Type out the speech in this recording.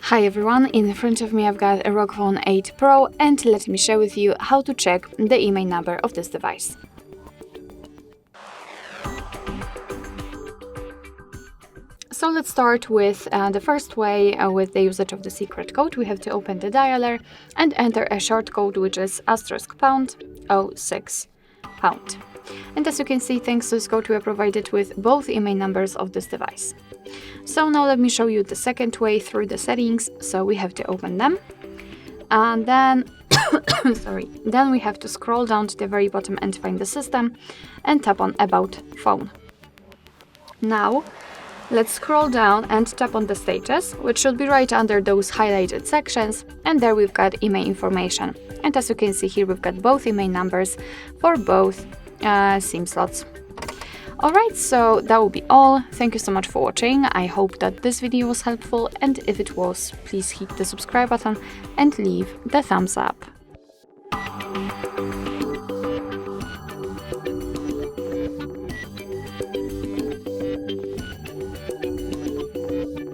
Hi everyone, in front of me I've got a ROG Phone 8 Pro and let me share with you how to check the IMEI number of this device. So let's start with the first way with the usage of the secret code. We have to open the dialer and enter a short code which is *#06#. And as you can see, thanks to this code we are provided with both IMEI numbers of this device. So now let me show you the second way through the settings. So we have to open them and then then we have to scroll down to the very bottom and find the system and tap on About Phone. Now let's scroll down and tap on the status, which should be right under those highlighted sections, and there we've got IMEI information. And as you can see here, we've got both IMEI numbers for both SIM slots. Alright, so that will be all. Thank you so much for watching. I hope that this video was helpful, and if it was, please hit the subscribe button and leave the thumbs up.